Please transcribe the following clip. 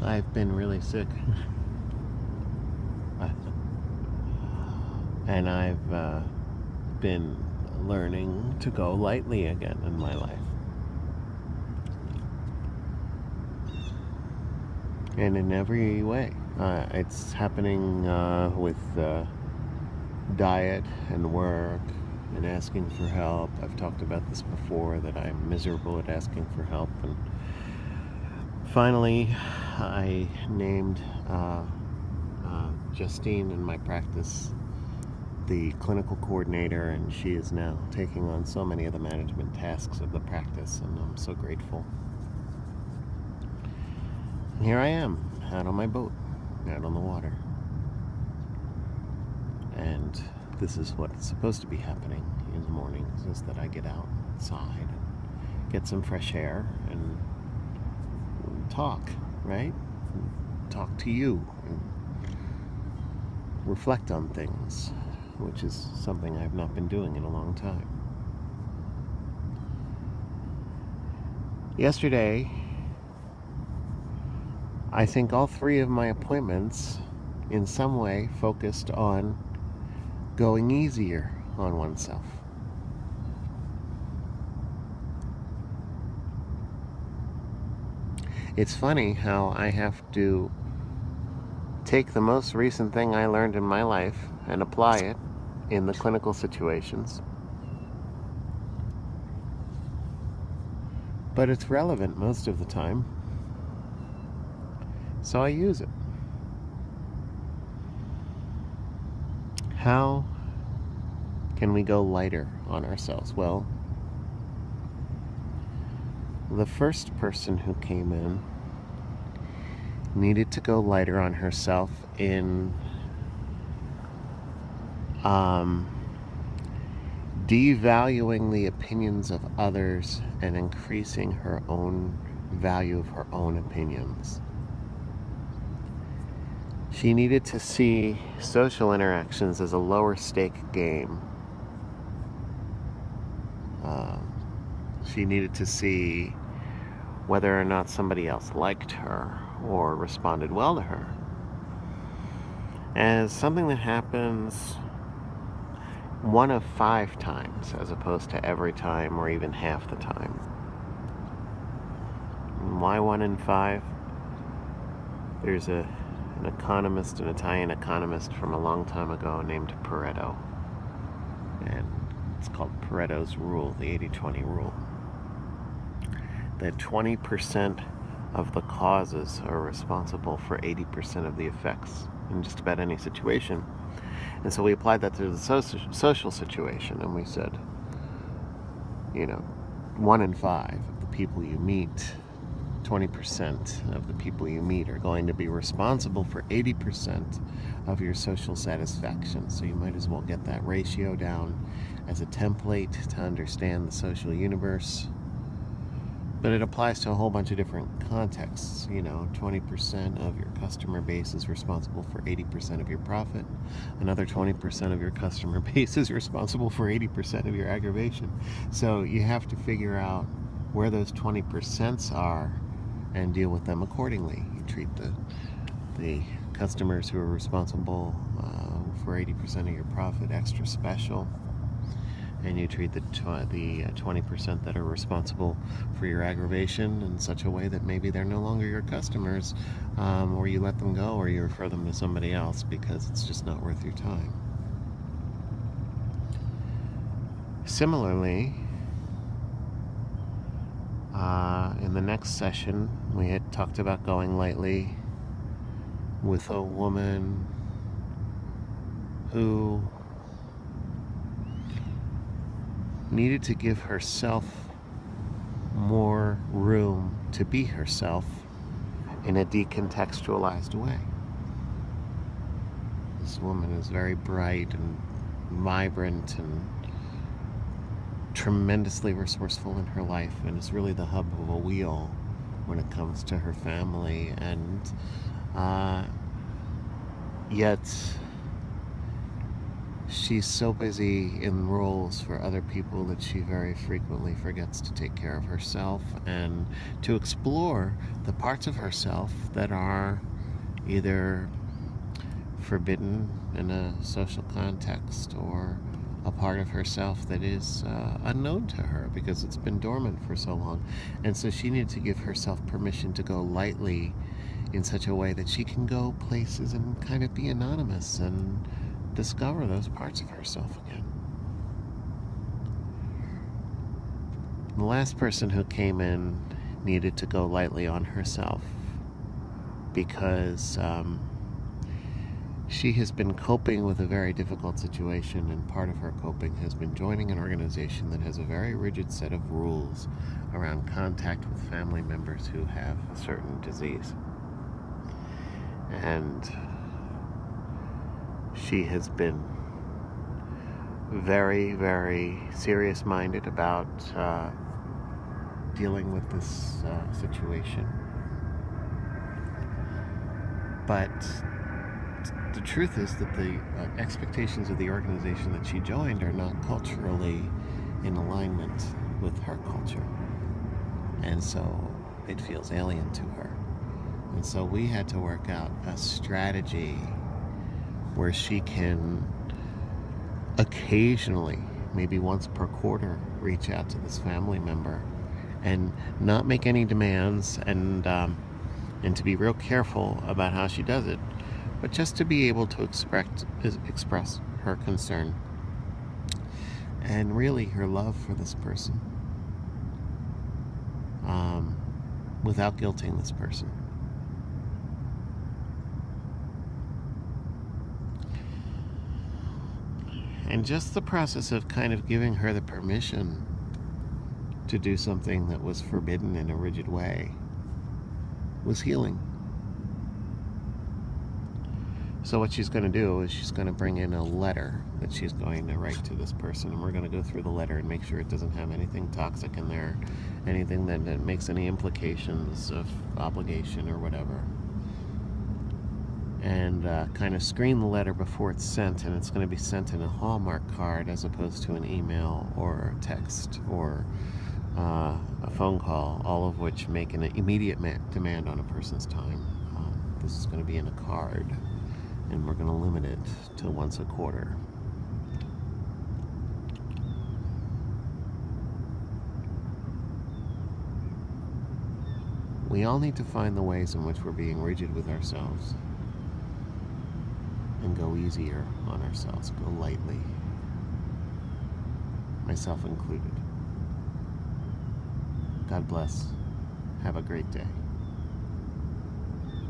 I've been really sick. And I've been learning to go lightly again in my life. And in every way. It's happening with diet and work and asking for help. I've talked about this before, that I'm miserable at asking for help. And finally, I named Justine in my practice the clinical coordinator, and she is now taking on so many of the management tasks of the practice, and I'm so grateful. And here I am, out on my boat, out on the water. And this is what's supposed to be happening in the mornings, is that I get outside and get some fresh air and talk, right? Talk to you and reflect on things, which is something I've not been doing in a long time. Yesterday, I think all three of my appointments in some way focused on going easier on oneself. It's funny how I have to take the most recent thing I learned in my life and apply it in the clinical situations. But it's relevant most of the time, so I use it. How can we go lighter on ourselves? Well, the first person who came in needed to go lighter on herself in devaluing the opinions of others and increasing her own value of her own opinions. She needed to see social interactions as a lower stake game. She needed to see whether or not somebody else liked her or responded well to her as something that happens one of 5 times, as opposed to every time or even half the time. Why 1 in 5? There's an economist, an Italian economist from a long time ago named Pareto, and it's called Pareto's rule, the 80-20 rule, that 20% of the causes are responsible for 80% of the effects in just about any situation. And so we applied that to the social situation, and we said, 1 in 5 of the people you meet, 20% of the people you meet are going to be responsible for 80% of your social satisfaction. So you might as well get that ratio down as a template to understand the social universe. But it applies to a whole bunch of different contexts. 20% of your customer base is responsible for 80% of your profit. Another 20% of your customer base is responsible for 80% of your aggravation. So you have to figure out where those 20% are and deal with them accordingly. You treat the customers who are responsible for 80% of your profit extra special, and you treat the 20% that are responsible for your aggravation in such a way that maybe they're no longer your customers, or you let them go, or you refer them to somebody else because it's just not worth your time. Similarly, in the next session, we had talked about going lightly with a woman who needed to give herself more room to be herself in a decontextualized way. This woman is very bright and vibrant and tremendously resourceful in her life, and is really the hub of a wheel when it comes to her family, and yet she's so busy in roles for other people that she very frequently forgets to take care of herself and to explore the parts of herself that are either forbidden in a social context or a part of herself that is unknown to her because it's been dormant for so long. And so she needed to give herself permission to go lightly in such a way that she can go places and kind of be anonymous and discover those parts of herself again. The last person who came in needed to go lightly on herself because she has been coping with a very difficult situation, and part of her coping has been joining an organization that has a very rigid set of rules around contact with family members who have a certain disease. And she has been very, very serious-minded about dealing with this situation. But the truth is that the expectations of the organization that she joined are not culturally in alignment with her culture. And so it feels alien to her. And so we had to work out a strategy where she can occasionally, maybe once per quarter, reach out to this family member and not make any demands and to be real careful about how she does it, but just to be able to express her concern and really her love for this person without guilting this person. And just the process of kind of giving her the permission to do something that was forbidden in a rigid way was healing. So what she's going to do is she's going to bring in a letter that she's going to write to this person, and we're going to go through the letter and make sure it doesn't have anything toxic in there, anything that makes any implications of obligation or whatever. And kind of screen the letter before it's sent, and it's going to be sent in a Hallmark card as opposed to an email or a text or a phone call, all of which make an immediate demand on a person's time. This is going to be in a card, and we're going to limit it to once a quarter. We all need to find the ways in which we're being rigid with ourselves and go easier on ourselves, go lightly, myself included. God bless. Have a great day.